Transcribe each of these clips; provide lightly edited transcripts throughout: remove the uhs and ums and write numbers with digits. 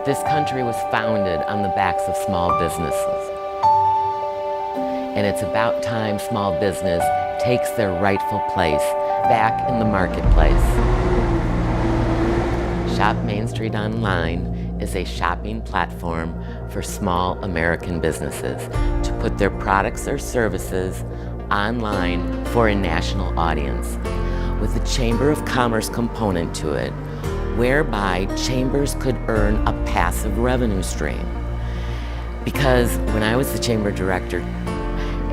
This country was founded on the backs of small businesses. And it's about time small business takes their rightful place back in the marketplace. Shop Mainstreet Online is a shopping platform for small American businesses to put their products or services online for a national audience, with a Chamber of Commerce component to it, whereby chambers could earn a passive revenue stream. Because when I was the chamber director,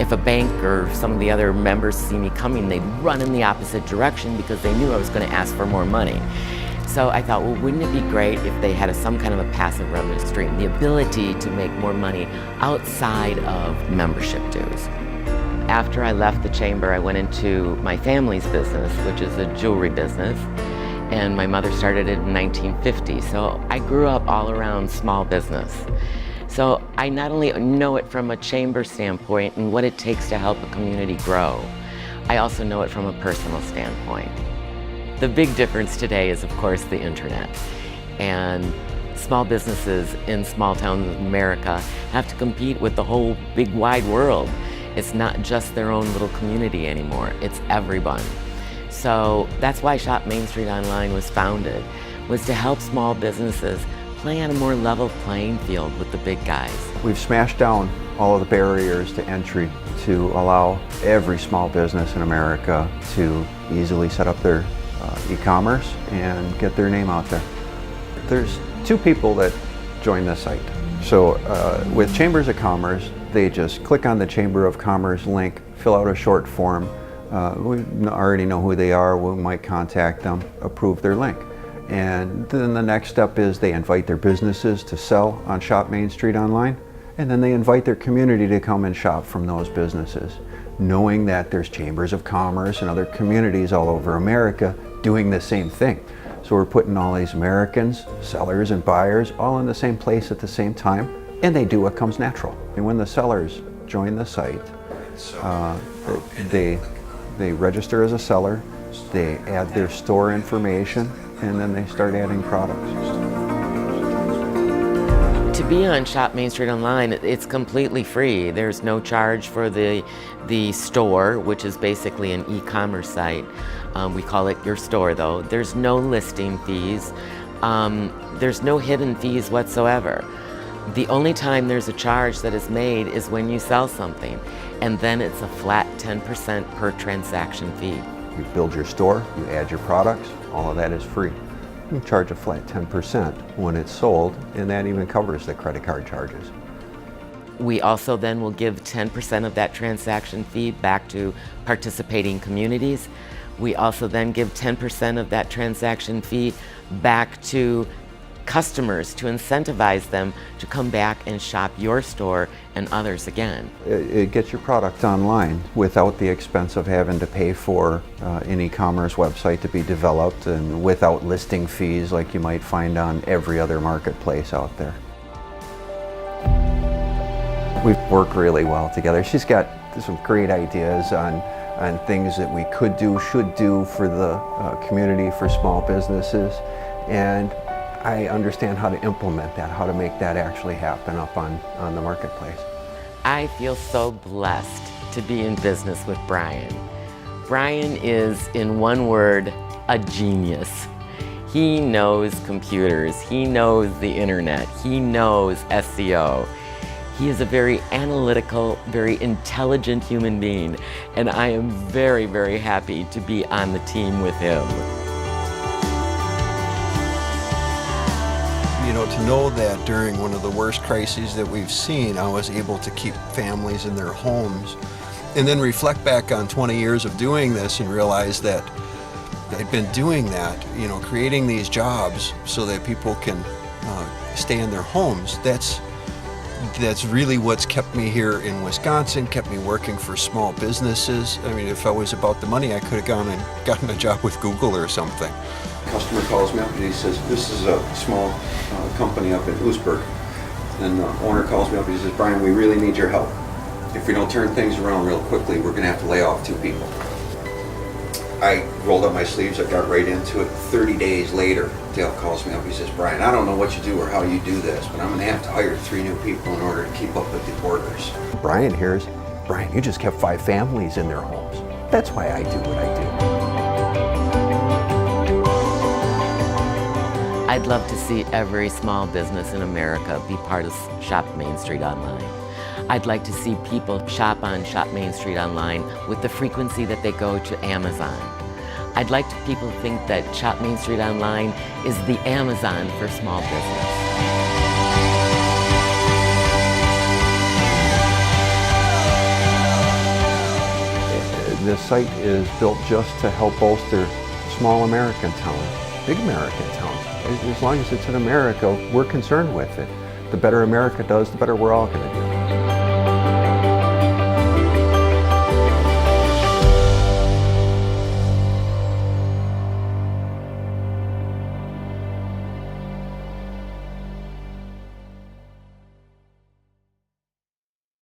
if a bank or some of the other members see me coming, they'd run in the opposite direction because they knew I was going to ask for more money. So I thought, well, wouldn't it be great if they had some kind of a passive revenue stream, the ability to make more money outside of membership dues. After I left the chamber, I went into my family's business, which is a jewelry business. And my mother started it in 1950, so I grew up all around small business. So I not only know it from a chamber standpoint and what it takes to help a community grow, I also know it from a personal standpoint. The big difference today is, of course, the internet. And small businesses in small towns of America have to compete with the whole big wide world. It's not just their own little community anymore, it's everyone. So that's why Shop Mainstreet Online was founded, was to help small businesses play on a more level playing field with the big guys. We've smashed down all of the barriers to entry to allow every small business in America to easily set up their e-commerce and get their name out there. There's two people that join this site. So with Chambers of Commerce, they just click on the Chamber of Commerce link, fill out a short form. We already know who they are, we might contact them, approve their link. And then the next step is they invite their businesses to sell on Shop Mainstreet Online, and then they invite their community to come and shop from those businesses, knowing that there's chambers of commerce and other communities all over America doing the same thing. So we're putting all these Americans, sellers and buyers, all in the same place at the same time, and they do what comes natural. And when the sellers join the site, they register as a seller, they add their store information, and then they start adding products. To be on Shop Mainstreet Online, it's completely free. There's no charge for the store, which is basically an e-commerce site. We call it your store though. There's no listing fees. There's no hidden fees whatsoever. The only time there's a charge that is made is when you sell something, and then it's a flat 10% per transaction fee. You build your store, you add your products, all of that is free. You charge a flat 10% when it's sold, and that even covers the credit card charges. We also then will give 10% of that transaction fee back to participating communities. We also then give 10% of that transaction fee back to customers to incentivize them to come back and shop your store and others again. It gets your product online without the expense of having to pay for an e-commerce website to be developed, and without listing fees like you might find on every other marketplace out there. We work really well together. She's got some great ideas on things that we could do, should do for the community, for small businesses, and I understand how to implement that, how to make that actually happen up on the marketplace. I feel so blessed to be in business with Brian. Brian is, in one word, a genius. He knows computers, he knows the internet, he knows SEO. He is a very analytical, very intelligent human being, and I am very, very happy to be on the team with him. You know, to know that during one of the worst crises that we've seen, I was able to keep families in their homes, and then reflect back on 20 years of doing this and realize that I'd been doing that, you know, creating these jobs so that people can stay in their homes. That's really what's kept me here in Wisconsin, kept me working for small businesses. I mean, if I was about the money, I could have gone and gotten a job with Google or something. Customer calls me up and he says, this is a small company up in Oostburg. And the owner calls me up and he says, Brian, we really need your help. If we don't turn things around real quickly, we're going to have to lay off 2 people. I rolled up my sleeves, I got right into it. 30 days later, Dale calls me up, he says, Brian, I don't know what you do or how you do this, but I'm gonna have to hire 3 new people in order to keep up with the orders. Brian hears, Brian, you just kept 5 families in their homes. That's why I do what I do. I'd love to see every small business in America be part of Shop Mainstreet Online. I'd like to see people shop on Shop Mainstreet Online with the frequency that they go to Amazon. I'd like people to think that Shop Mainstreet Online is the Amazon for small business. The site is built just to help bolster small American towns, big American towns. As long as it's in America, we're concerned with it. The better America does, the better we're all going to do.